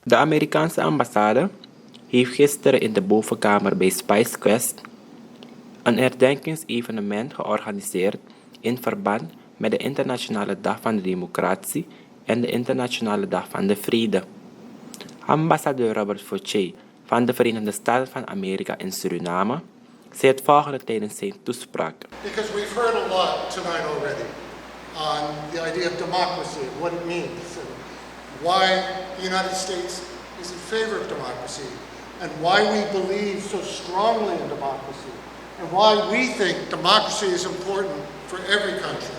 De Amerikaanse ambassade heeft gisteren in de bovenkamer bij Spice Quest een herdenkingsevenement georganiseerd in verband met de Internationale Dag van de Democratie en de Internationale Dag van de Vrede. Ambassadeur Robert Fauché van de Verenigde Staten van Amerika in Suriname zei het volgende tijdens zijn toespraak. Because we've heard a lot tonight already on the idea of democracy, what it means, and why the United States is in favor of democracy, and why we believe so strongly in democracy, and why we think democracy is important for every country.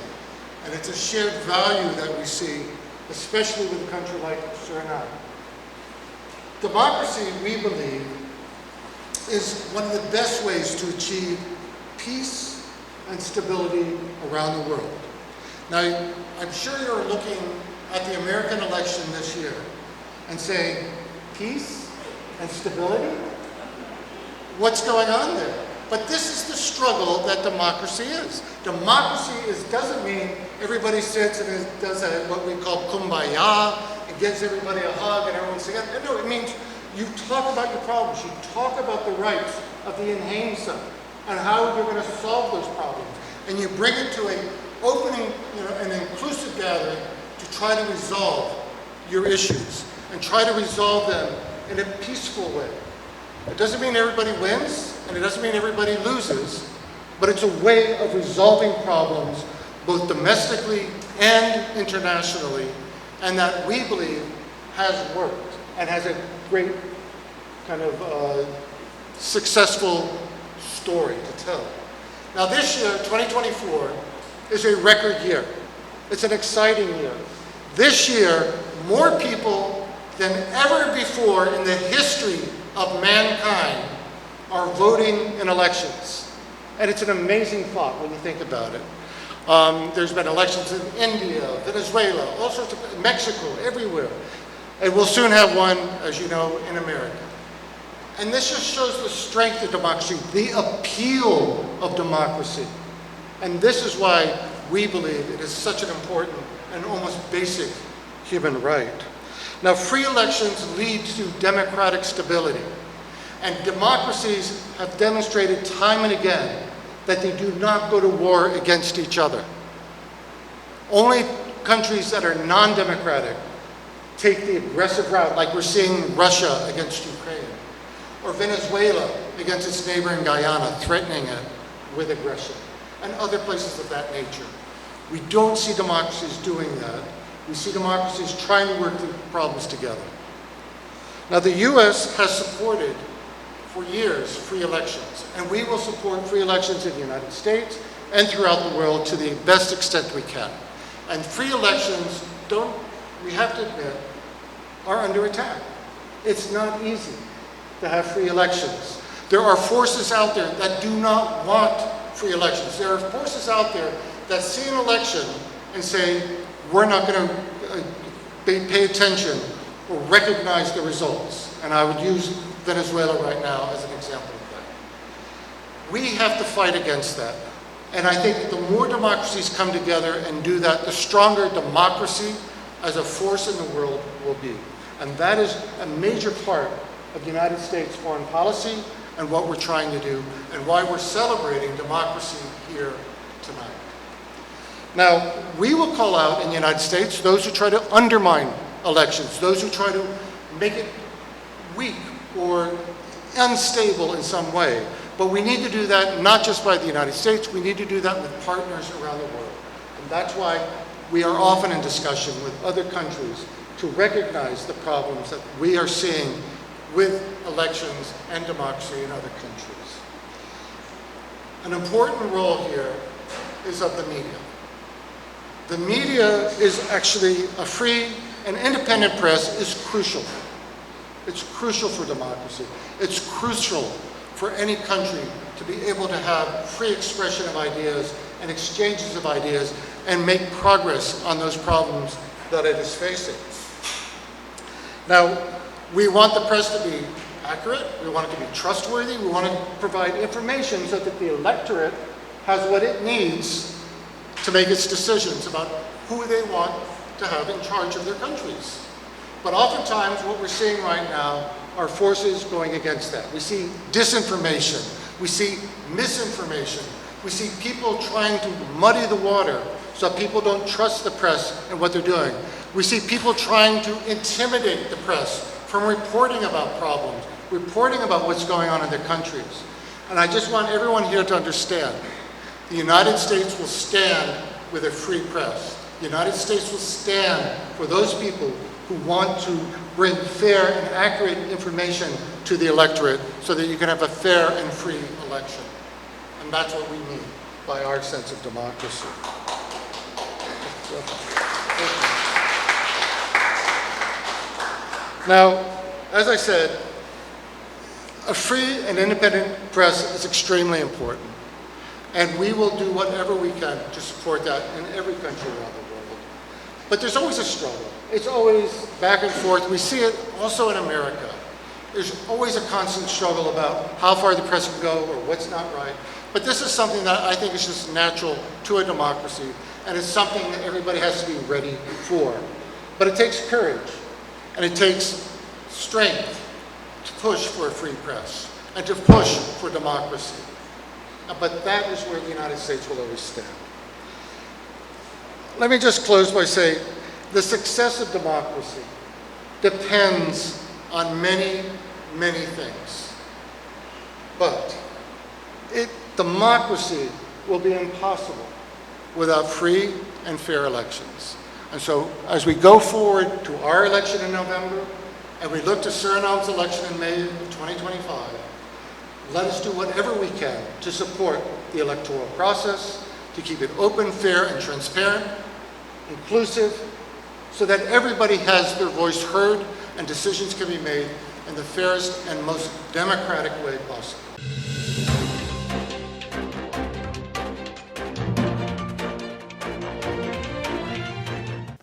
And it's a shared value that we see, especially with a country like Suriname. Democracy, we believe, is one of the best ways to achieve peace and stability around the world. Now, I'm sure you're looking at the American election this year and saying, peace and stability? What's going on there? But this is the struggle that democracy is. Democracy doesn't mean everybody sits and does what we call kumbaya and gives everybody a hug and everyone's together. No, it means you talk about your problems. You talk about the rights of the inheemse and how you're going to solve those problems. And you bring it to an opening, an inclusive gathering to try to resolve your issues and try to resolve them in a peaceful way. It doesn't mean everybody wins and it doesn't mean everybody loses, but it's a way of resolving problems both domestically and internationally, and that we believe has worked and has a great kind of successful story to tell. Now this year, 2024, is a record year. It's an exciting year. This year, more people than ever before in the history of mankind are voting in elections. And it's an amazing thought when you think about it. There's been elections in India, Venezuela, all sorts of, Mexico, everywhere. And we'll soon have one, as you know, in America. And this just shows the strength of democracy, the appeal of democracy. And this is why we believe it is such an important and almost basic human right. Now, free elections lead to democratic stability. And democracies have demonstrated time and again that they do not go to war against each other. Only countries that are non-democratic take the aggressive route, like we're seeing Russia against Ukraine, or Venezuela against its neighbor in Guyana, threatening it with aggression, and other places of that nature. We don't see democracies doing that. We see democracies trying to work through problems together. Now, the U.S. has supported for years free elections, and we will support free elections in the United States and throughout the world to the best extent we can. And free elections we have to admit, are under attack. It's not easy to have free elections. There are forces out there that do not want free elections. There are forces out there that see an election and say, we're not going to pay attention or recognize the results. And I would use Venezuela right now as an example of that. We have to fight against that. And I think the more democracies come together and do that, the stronger democracy as a force in the world will be. And that is a major part of the United States foreign policy and what we're trying to do and why we're celebrating democracy here tonight. Now, we will call out in the United States those who try to undermine elections, those who try to make it weak or unstable in some way. But we need to do that not just by the United States, we need to do that with partners around the world. And that's why we are often in discussion with other countries to recognize the problems that we are seeing with elections and democracy in other countries. An important role here is of the media. The media is actually a free and independent press is crucial. It's crucial for democracy. It's crucial for any country to be able to have free expression of ideas and exchanges of ideas and make progress on those problems that it is facing. Now, we want the press to be accurate, we want it to be trustworthy, we want to provide information so that the electorate has what it needs to make its decisions about who they want to have in charge of their countries. But oftentimes what we're seeing right now are forces going against that. We see disinformation, we see misinformation, we see people trying to muddy the water so people don't trust the press and what they're doing. We see people trying to intimidate the press from reporting about problems, reporting about what's going on in their countries. And I just want everyone here to understand, the United States will stand with a free press. The United States will stand for those people who want to bring fair and accurate information to the electorate so that you can have a fair and free election. And that's what we mean by our sense of democracy. Now, as I said, a free and independent press is extremely important. And we will do whatever we can to support that in every country around the world. But there's always a struggle. It's always back and forth. We see it also in America. There's always a constant struggle about how far the press can go or what's not right. But this is something that I think is just natural to a democracy, and it's something that everybody has to be ready for. But it takes courage, and it takes strength to push for a free press and to push for democracy. But that is where the United States will always stand. Let me just close by saying the success of democracy depends on many, many things. But democracy will be impossible without free and fair elections. And so as we go forward to our election in November, and we look to Suriname's election in May of 2025, let us do whatever we can to support the electoral process, to keep it open, fair, and transparent, inclusive, so that everybody has their voice heard and decisions can be made in the fairest and most democratic way possible.